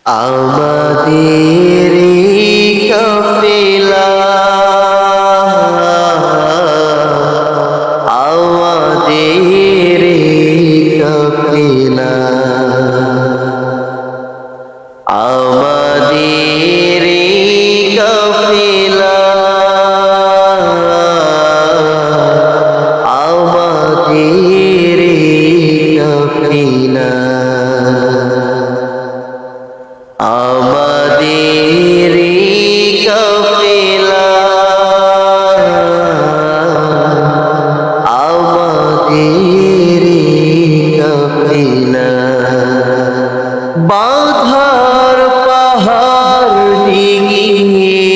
আমাদের কাফেলা আমাদের কাফেলা আমাদের কাফেলা আমাদের কাফেলা আমাদের কাফেলা আমাদের কাফেলা বাধার পাহাড় ডিঙিয়ে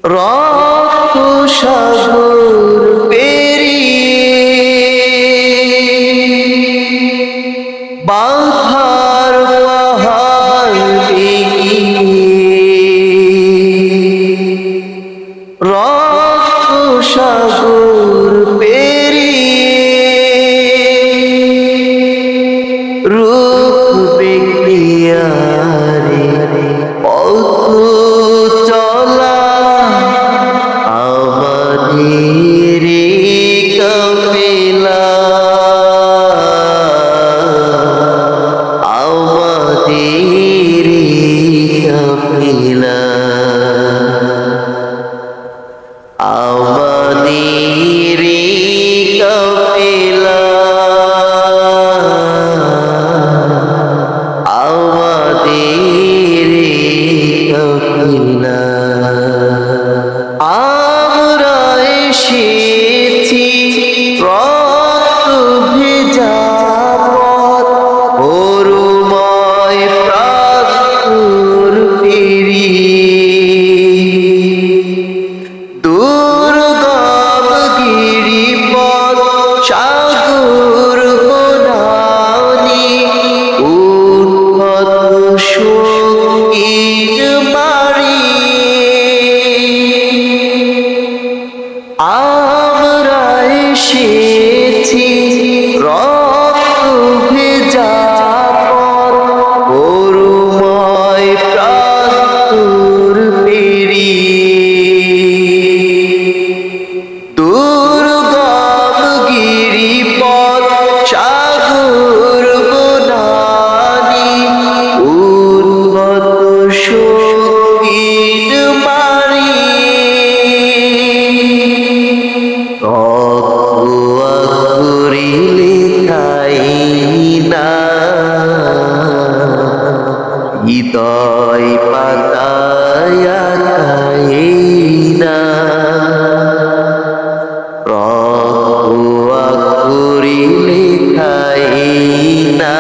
রক্ত সাগর বাধার পাহাড় রক্ত সাগর রূপ বেখিয়ারে পথ চলা আমাদের কাফেলা আমাদের কাফেলা আমাদের কাফেলা আমাদের কাফেলা আমরা এসেছি রক্ত ভেজা পথ অরুময় প্রান্তর পেরিয়ে দুর্গম গিরিপথ সাগর গোনানি উন্মত সঙ্গীর মারি আমরা এসেছি রক্ত ভেজা পথ অরুময় প্রান্তর পেরিয়ে দুর্গম গিরিপথ সাগর গোনানি উন্মত সঙ্গীর মারি তকওয়া করিলে খাই না হৃদয় পাতায়া খাই না তকওয়া করিলে খাই না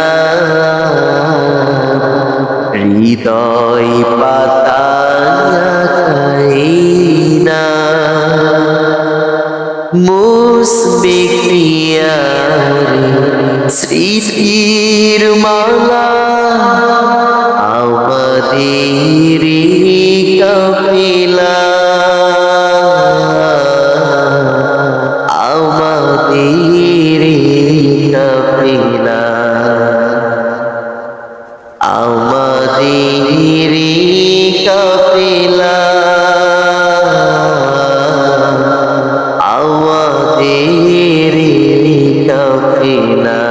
হৃদয় পাতায়া খাই না মুসবিকিয়ারে স্মৃতির মালা আমাদের কাফেলা আমাদের কাফেলা আমাদের কাফেলা আমাদের কাফেলা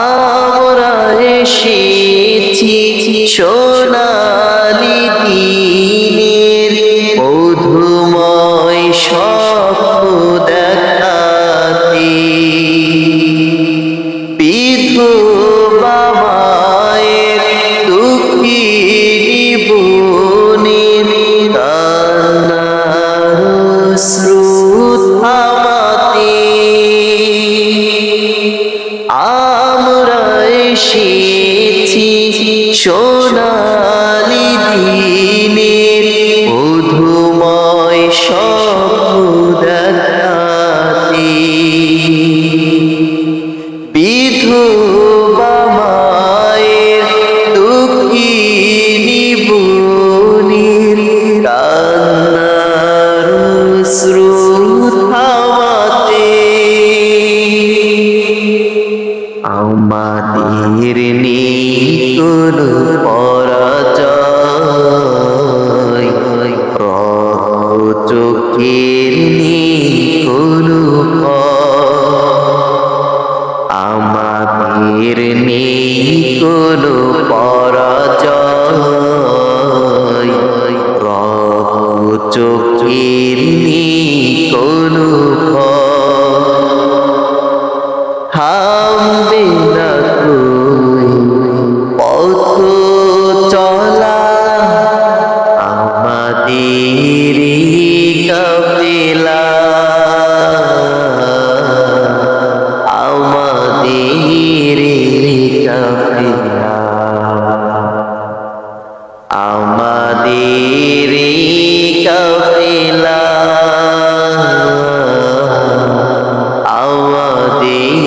আমরা এসেছি সোনালি দিনের মধুময় স্বপ্ন দেখাতে বিধবা মায়ের দুঃখিনী বোনের কান্নার স্রোত থামাতে আমরা এসেছি সোনালি দিনের মধুময় স্বপ্ন দেখাতে বিধবা মায়ের দুঃখিনী বোনের কান্নার স্রোত থামাতে আমাদের নেই কোনো পরাজয়, চোখের নেই কোনো আমাদের নেই কোনো পরাজয়, চোখের নেই কোনো থামবে না কই পথ চলা আমাদের কাফেলা, আমাদের কাফেলা, আমাদের কাফেলা, আমাদের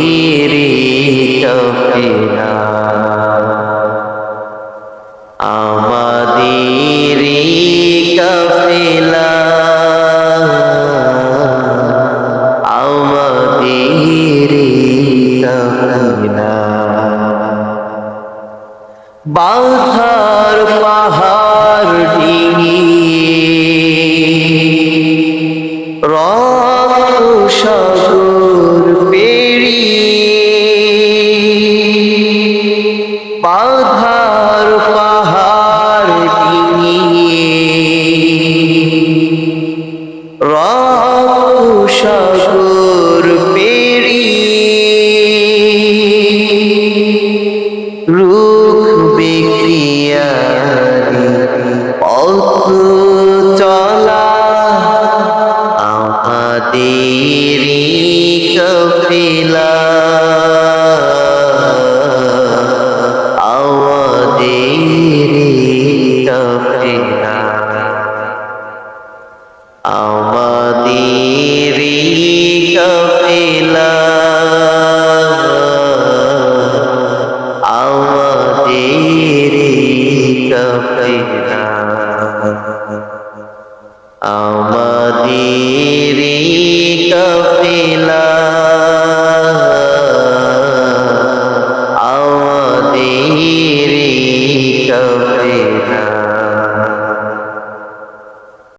কাফেলা, আমাদের কাফেলা, আমাদের কাফেলা। বাধার পাহাড় ডিঙিয়ে রক্ত সাগর পেরিয়ে, বাধার পাহাড় ডিঙিয়ে রক্ত সাগর পেরিয়ে, রুখবে ক্রিয়ারি পথ চলা আমাদের কাফেলা, আমাদের কাফেলা, আমাদের কাফেলা, আমাদের কাফেলা।